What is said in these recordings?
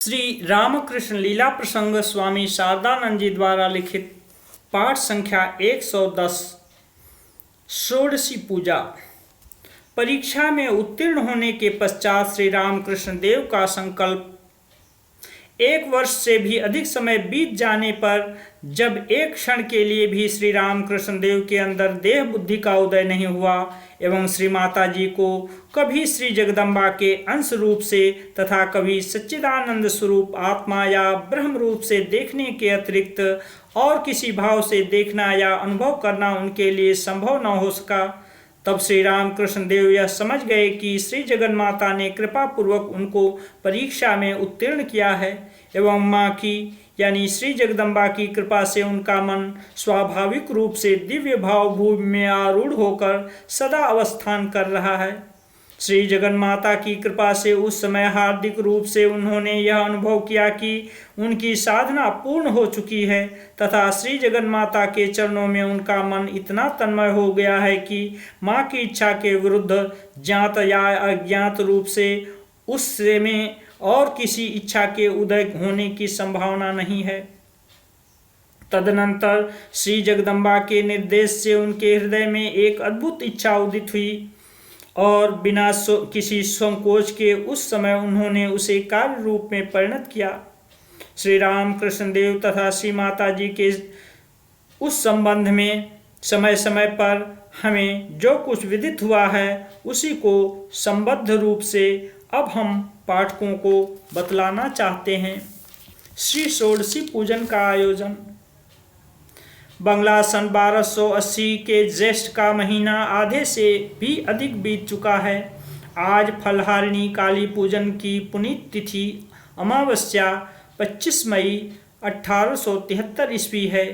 श्री रामकृष्ण लीला प्रसंग स्वामी शारदानंद जी द्वारा लिखित पाठ संख्या 110 षोडशी पूजा। परीक्षा में उत्तीर्ण होने के पश्चात श्री रामकृष्ण देव का संकल्प 1 वर्ष से भी अधिक समय बीत जाने पर जब एक क्षण के लिए भी श्री रामकृष्ण देव के अंदर देह बुद्धि का उदय नहीं हुआ एवं श्री माता जी को कभी श्री जगदम्बा के अंश रूप से तथा कभी सच्चिदानंद स्वरूप आत्मा या ब्रह्म रूप से देखने के अतिरिक्त और किसी भाव से देखना या अनुभव करना उनके लिए संभव न हो सका, तब श्री रामकृष्ण देव यह समझ गए कि श्री जगन्माता ने कृपा पूर्वक उनको परीक्षा में उत्तीर्ण किया है एवं माँ की यानी श्री जगदम्बा की कृपा से उनका मन स्वाभाविक रूप से दिव्य भाव भूमि में आरूढ़ होकर सदा अवस्थान कर रहा है। श्री जगन्माता की कृपा से उस समय हार्दिक रूप से उन्होंने यह अनुभव किया कि उनकी साधना पूर्ण हो चुकी है तथा श्री जगन्माता के चरणों में उनका मन इतना तन्मय हो गया है कि माँ की इच्छा के विरुद्ध ज्ञात या अज्ञात रूप से उस में और किसी इच्छा के उदय होने की संभावना नहीं है। तदनंतर श्री जगदम्बा के निर्देश से उनके हृदय में एक अद्भुत इच्छा उदित हुई और बिना किसी संकोच के उस समय उन्होंने उसे कार्य रूप में परिणत किया। श्री रामकृष्ण देव तथा श्री माता जी के उस संबंध में समय समय पर हमें जो कुछ विदित हुआ है उसी को संबद्ध रूप से अब हम पाठकों को बतलाना चाहते हैं। श्री षोडशी पूजन का आयोजन। बंगला सन 1280 के ज्येष्ठ का महीना आधे से भी अधिक बीत चुका है। आज फलहारिणी काली पूजन की पुनीत तिथि अमावस्या 25 मई 1873 ईस्वी है।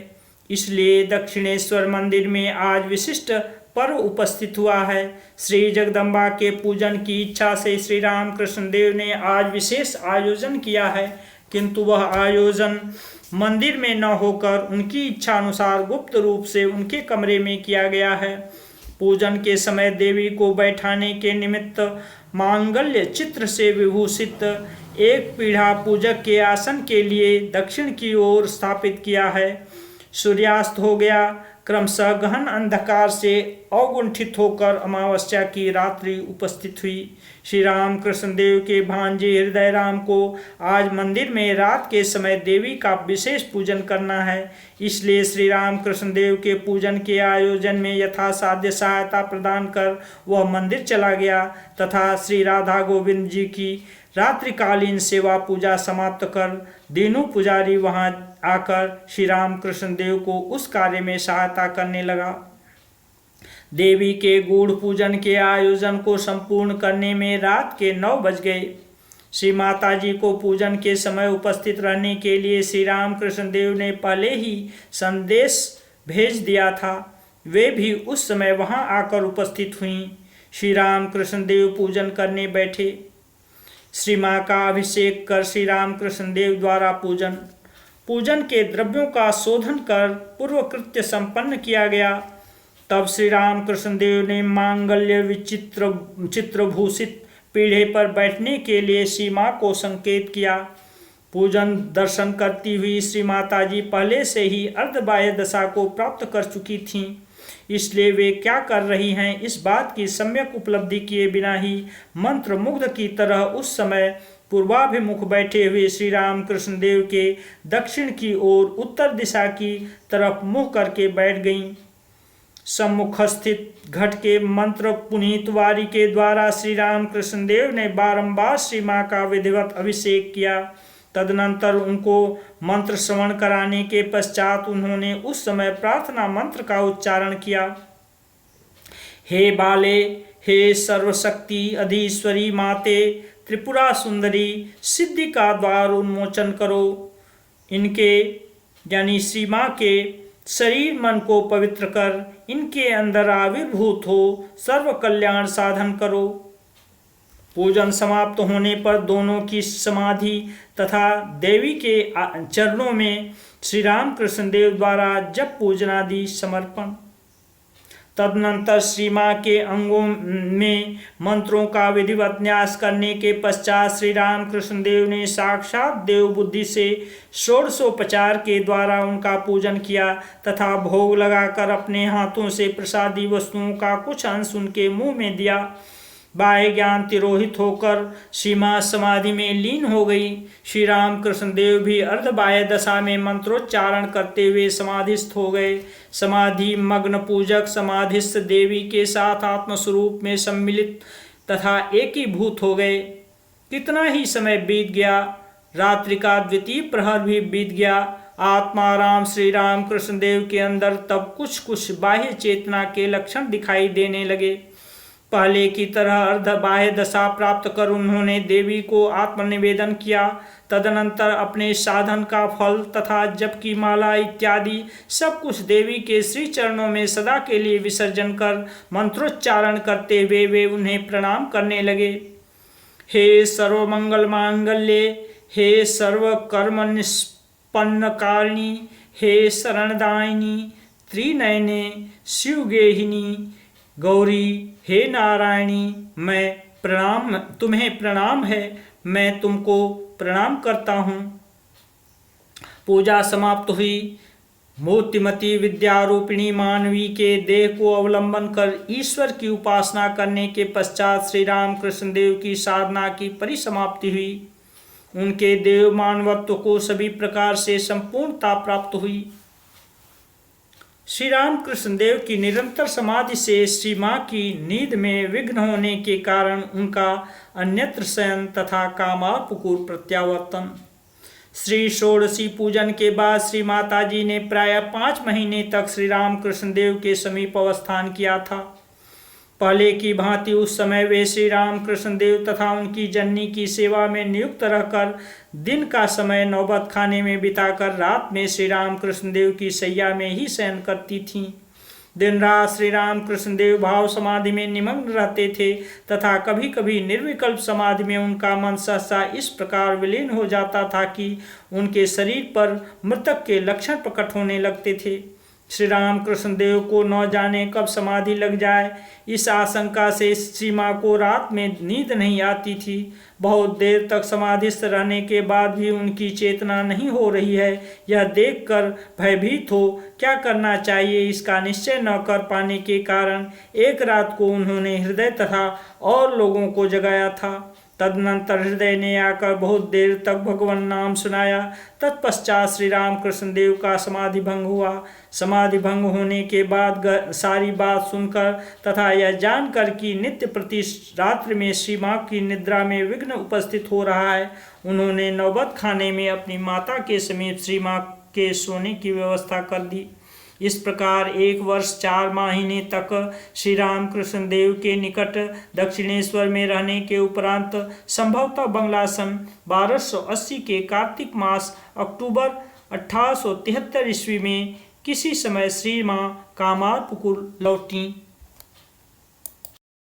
इसलिए दक्षिणेश्वर मंदिर में आज विशिष्ट पर्व उपस्थित हुआ है। श्री जगदम्बा के पूजन की इच्छा से श्री रामकृष्ण देव ने आज विशेष आयोजन किया है, किंतु वह आयोजन मंदिर में न होकर उनकी इच्छा अनुसार गुप्त रूप से उनके कमरे में किया गया है। पूजन के समय देवी को बैठाने के निमित्त मांगल्य चित्र से विभूषित एक पीढ़ा पूजक के आसन के लिए दक्षिण की ओर स्थापित किया है। सूर्यास्त हो गया। क्रमशः गहन अंधकार से अवगुंठित होकर अमावस्या की रात्रि उपस्थित हुई। श्री रामकृष्ण देव के भांजे हृदय राम को आज मंदिर में रात के समय देवी का विशेष पूजन करना है। इसलिए श्री रामकृष्ण देव के पूजन के आयोजन में यथासाध्य सहायता प्रदान कर वह मंदिर चला गया तथा श्री राधा गोविंद जी की रात्रिकालीन सेवा पूजा समाप्त कर दीनू पुजारी वहां आकर श्री रामकृष्ण देव को उस कार्य में सहायता करने लगा। देवी के गूढ़ पूजन के आयोजन को संपूर्ण करने में रात के 9 बज गए। श्री माता जी को पूजन के समय उपस्थित रहने के लिए श्री रामकृष्ण देव ने पहले ही संदेश भेज दिया था। वे भी उस समय वहां आकर उपस्थित हुईं। श्री रामकृष्ण देव पूजन करने बैठे। श्री माँ का अभिषेक कर श्री रामकृष्ण देव द्वारा पूजन के द्रव्यों का शोधन कर पूर्व कृत्य संपन्न किया गया। तब श्री रामकृष्ण देव ने मांगल्य चित्रभूषित पीढ़े पर बैठने के लिए श्री माँ को संकेत किया। पूजन दर्शन करती हुई श्री माता जी पहले से ही अर्धबाह्य दशा को प्राप्त कर चुकी थीं, इसलिए वे क्या कर रही हैं इस बात की सम्यक उपलब्धि किए बिना ही मंत्र मुग्ध की तरह उस समय पूर्वाभिमुख बैठे हुए श्री रामकृष्ण देव के दक्षिण की ओर उत्तर दिशा की तरफ मुँह करके बैठ गईं। सम्मुख स्थित घट के मंत्र पुनीत वारी के द्वारा श्री रामकृष्ण देव ने बारंबार श्री माँ का विधिवत अभिषेक किया। तदनंतर उनको मंत्र श्रवण कराने के पश्चात उन्होंने उस समय प्रार्थना मंत्र का उच्चारण किया। हे बाले, हे सर्वशक्ति अधीश्वरी माते, त्रिपुरा सुंदरी, सिद्धि का द्वार उन्मोचन करो। इनके यानी श्री माँ के शरीर मन को पवित्र कर इनके अंदर आविर्भूत हो सर्व कल्याण साधन करो। पूजन समाप्त होने पर दोनों की समाधि तथा देवी के चरणों में श्री रामकृष्ण देव द्वारा जप पूजनादि समर्पण। तदनंतर श्री माँ के अंगों में मंत्रों का विधिवत न्यास करने के पश्चात श्री रामकृष्ण देव ने साक्षात देव बुद्धि से षोडशोपचार के द्वारा उनका पूजन किया तथा भोग लगाकर अपने हाथों से प्रसादी वस्तुओं का कुछ अंश उनके मुंह में दिया। बाह्य ज्ञान तिरोहित होकर श्री माँ समाधि में लीन हो गई। श्री रामकृष्ण देव भी अर्धबाह्य दशा में मंत्रोच्चारण करते हुए समाधिस्थ हो गए। समाधि मग्न पूजक समाधिस्थ देवी के साथ आत्मस्वरूप में सम्मिलित तथा एकीभूत हो गए। कितना ही समय बीत गया, रात्रि का द्वितीय प्रहर भी बीत गया। आत्माराम श्री रामकृष्ण देव के अंदर तब कुछ कुछ बाह्य चेतना के लक्षण दिखाई देने लगे। पहले की तरह अर्धबाह्य दशा प्राप्त कर उन्होंने देवी को आत्मनिवेदन किया। तदनंतर अपने साधन का फल तथा जप की माला इत्यादि सब कुछ देवी के श्री चरणों में सदा के लिए विसर्जन कर मंत्रोच्चारण करते हुए वे उन्हें प्रणाम करने लगे। हे सर्वमंगल मांगल्ये, हे सर्वकर्म निष्पन्नकारिणी, हे शरणदायिनी, त्रिनयने, शिवगेहिनी, गौरी, हे नारायणी, तुम्हें प्रणाम है, मैं तुमको प्रणाम करता हूँ। पूजा समाप्त हुई। मूर्तिमती विद्यारूपिणी मानवी के देह को अवलंबन कर ईश्वर की उपासना करने के पश्चात श्री रामकृष्ण देव की साधना की परिसमाप्ति हुई। उनके देव मानवत्व को सभी प्रकार से संपूर्णता प्राप्त हुई। श्री रामकृष्ण देव की निरंतर समाधि से श्री माँ की नींद में विघ्न होने के कारण उनका अन्यत्र शयन तथा कामापुकुर प्रत्यावर्तन। श्री षोडशी पूजन के बाद श्री माता जी ने प्रायः 5 महीने तक श्री रामकृष्ण देव के समीप अवस्थान किया था। पहले की भांति उस समय वे श्री रामकृष्ण देव तथा उनकी जननी की सेवा में नियुक्त रहकर दिन का समय नौबत खाने में बिताकर रात में श्री रामकृष्ण देव की शैया में ही शयन करती थीं। दिन रात श्री रामकृष्ण देव भाव समाधि में निमग्न रहते थे तथा कभी कभी निर्विकल्प समाधि में उनका मन सहसा इस प्रकार विलीन हो जाता था कि उनके शरीर पर मृतक के लक्षण प्रकट होने लगते थे। श्री रामकृष्ण देव को न जाने कब समाधि लग जाए, इस आशंका से श्री माँ को रात में नींद नहीं आती थी। बहुत देर तक समाधिस्थ रहने के बाद भी उनकी चेतना नहीं हो रही है, यह देखकर भयभीत हो क्या करना चाहिए इसका निश्चय न कर पाने के कारण एक रात को उन्होंने हृदय तथा और लोगों को जगाया था। तदनंतर हृदय ने आकर बहुत देर तक भगवान नाम सुनाया। तत्पश्चात श्री रामकृष्ण देव का समाधि भंग हुआ। समाधि भंग होने के बाद सारी बात सुनकर तथा यह जानकर कि नित्य प्रति रात्रि में श्री माँ की निद्रा में विघ्न उपस्थित हो रहा है, उन्होंने नौबत खाने में अपनी माता के समीप श्री माँ के सोने की व्यवस्था कर दी। इस प्रकार 1 वर्ष 4 महीने तक श्री रामकृष्ण देव के निकट दक्षिणेश्वर में रहने के उपरांत संभवतः बंगला सन 1280 के कार्तिक मास अक्टूबर 1873 ईस्वी में किसी समय श्री माँ कामारपुकुर लौटी।